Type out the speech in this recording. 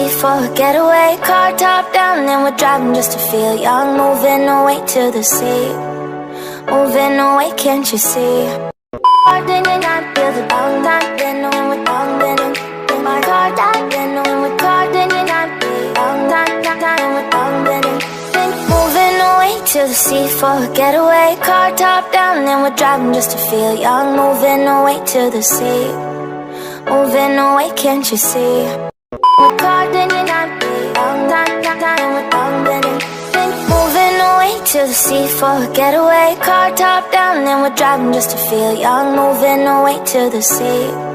sea for a getaway. Car top down and we're driving just to feel young. Moving away to the sea, moving away, can't you see? Then and I feel the down time, then when we're down, then my car died, then when we're caught, then and I feel down time, we're down, then moving away to the sea for a getaway. Car top down and we're driving just to feel young. Moving away to the sea, moving away, can't you see? We're caught, then and I feel down time, we're down, then moving away to the sea for a getaway. Car top down and we're driving just to feel young. Moving away to the sea.